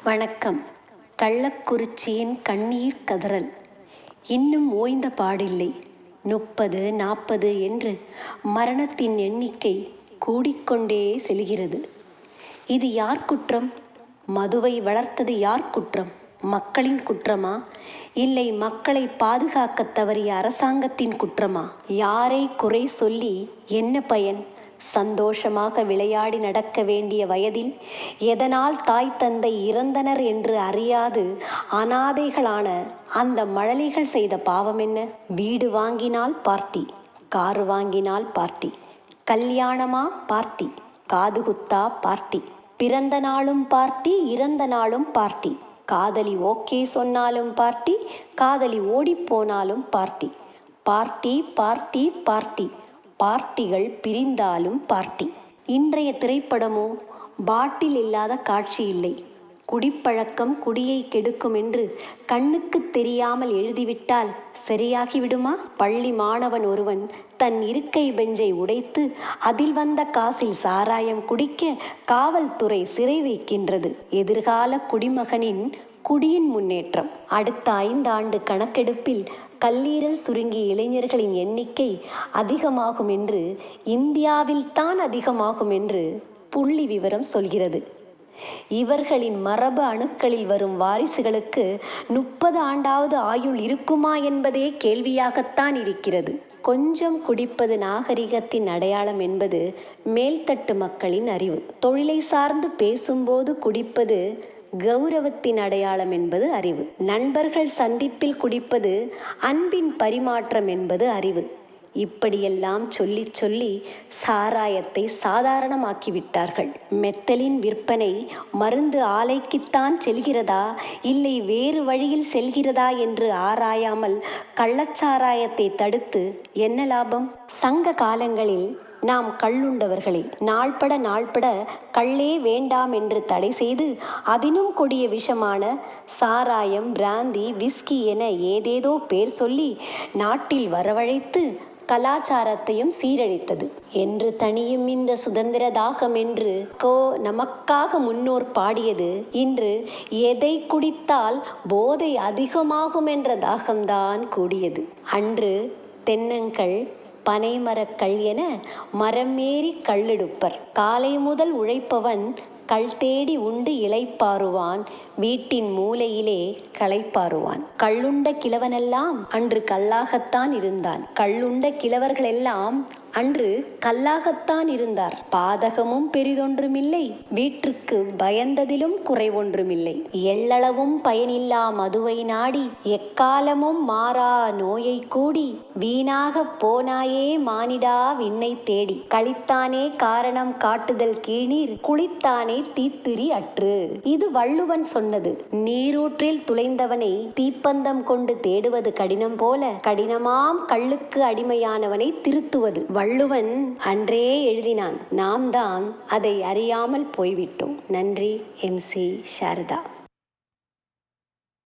வணக்கம். கள்ளக்குறிச்சியின் கண்ணீர் கதறல் இன்னும் ஓய்ந்த பாடில்லை. 30, 40 என்று மரணத்தின் எண்ணிக்கை கூடிக்கொண்டே செல்கிறது. இது யார் குற்றம்? மதுவை வளர்த்தது யார் குற்றம்? மக்களின் குற்றமா? இல்லை மக்களை பாதுகாக்க தவறிய அரசாங்கத்தின் குற்றமா? யாரை குறை சொல்லி என்ன பயன்? சந்தோஷமாக விளையாடி நடக்க வேண்டிய வயதில் எதனால் தாய் தந்தை இறந்தனர் என்று அறியாது அனாதைகளான அந்த மழலைகள் செய்த பாவம் என்ன? வீடு வாங்கினால் பார்ட்டி, காரு வாங்கினால் பார்ட்டி, கல்யாணமா பார்ட்டி, காதுகுத்தா பார்ட்டி, பிறந்த நாளும் பார்ட்டி, இறந்த நாளும் பார்ட்டி, காதலி ஓகே சொன்னாலும் பார்ட்டி, காதலி ஓடிப்போனாலும் பார்ட்டி, பார்ட்டி பார்ட்டி பார்ட்டி, பார்ட்டிகள் பிரிந்தாலும் பார்ட்டி. இன்றைய திரைப்படமோ பாட்டில் இல்லாத காட்சி இல்லை. குடிப்பழக்கம் குடியை கெடுக்கும் என்று கண்ணுக்கு தெரியாமல் எழுதிவிட்டால் சரியாகிவிடுமா? பள்ளி மாணவன் ஒருவன் தன் இருக்கை பெஞ்சை உடைத்து அதில் வந்த காசில் சாராயம் குடிக்க காவல்துறை சிறை வைக்கின்றது. எதிர்கால குடிமகனின் குடியின் முன்னேற்றம். அடுத்த 5 ஆண்டு கணக்கெடுப்பில் கல்லீரல் சுருங்கிய இளைஞர்களின் எண்ணிக்கை அதிகமாகும் என்று, இந்தியாவில்தான் அதிகமாகும் என்று புள்ளி விவரம் சொல்கிறது. இவர்களின் மரபு அணுக்களில் வரும் வாரிசுகளுக்கு 30 ஆண்டாவது ஆயுள் இருக்குமா என்பதே கேள்வியாகத்தான் இருக்கிறது. கொஞ்சம் குடிப்பது நாகரிகத்தின் அடையாளம் என்பது மேல்தட்டு மக்களின் அறிவு. தொழிலை சார்ந்து பேசும்போது குடிப்பது கௌரவத்தின் அடையாளம் என்பது அறிவு. நண்பர்கள் சந்திப்பில் குடிப்பது அன்பின் பரிமாற்றம் என்பது அறிவு. இப்படியெல்லாம் சொல்லி சொல்லி சாராயத்தை சாதாரணமாக்கிவிட்டார்கள். மெத்தலின் விற்பனை மருந்து ஆலைக்குத்தான் செல்கிறதா இல்லை வேறு வழியில் செல்கிறதா என்று ஆராயாமல் கள்ளச்சாராயத்தை தடுத்து என்ன லாபம்? சங்க காலங்களில் நாம் கள்ளுண்டவர்களே. நாள்பட கள்ளே வேண்டாம் என்று தடை செய்து அதினும் கொடிய விஷமான சாராயம், பிராந்தி, விஸ்கி என ஏதேதோ பேர் சொல்லி நாட்டில் வரவழைத்து கலாச்சாரத்தையும் சீரழித்தது. என்று தனியும் இந்த சுதந்திர தாகம் என்று நமக்காக முன்னோர் பாடியது இன்று எதை குடித்தால் போதை அதிகமாகும் என்ற தாகம்தான் கூடியது. அன்று தென்னங்கள், பனைமரக்கல் என மரம் ஏறி கள்ளெடுப்பர். காலை முதல் உழைப்பவன் கள் தேடி உண்டு இளைப்பாறுவான், வீட்டின் மூலையிலே களைப்பாறுவான். கள்ளுண்ட கிழவனெல்லாம் அன்று கல்லாகத்தான் இருந்தான். கள்ளுண்ட கிழவர்களெல்லாம் அன்று கல்லாகத்தான் இருந்தார். பாதகமும் பெரிதொன்றுமில்லை, வீட்டிற்கு பயந்ததிலும் குறைவொன்றுமில்லை. எள்ளளவும் பயனில்லா மதுவை நாடி எக்காலமும் மாறா நோயை கூடி வீணாக போனாயே மானிடா விண்ணை தேடி களித்தானே காரணம் காட்டுதல் கீழ்நீர் குளித்தானே தீத்துரி அற்று. இது வள்ளுவன் சொன்னது. நீரூற்றில் துளைந்தவனை தீப்பந்தம் கொண்டு தேடுவது கடினம் போல கடினமாம் கள்ளுக்கு அடிமையானவனை திருத்துவது. வள்ளுவன் அன்றே எழுதினான். நாம் தான் அதை அறியாமல் போய்விட்டோம். நன்றி. MC சாரதா.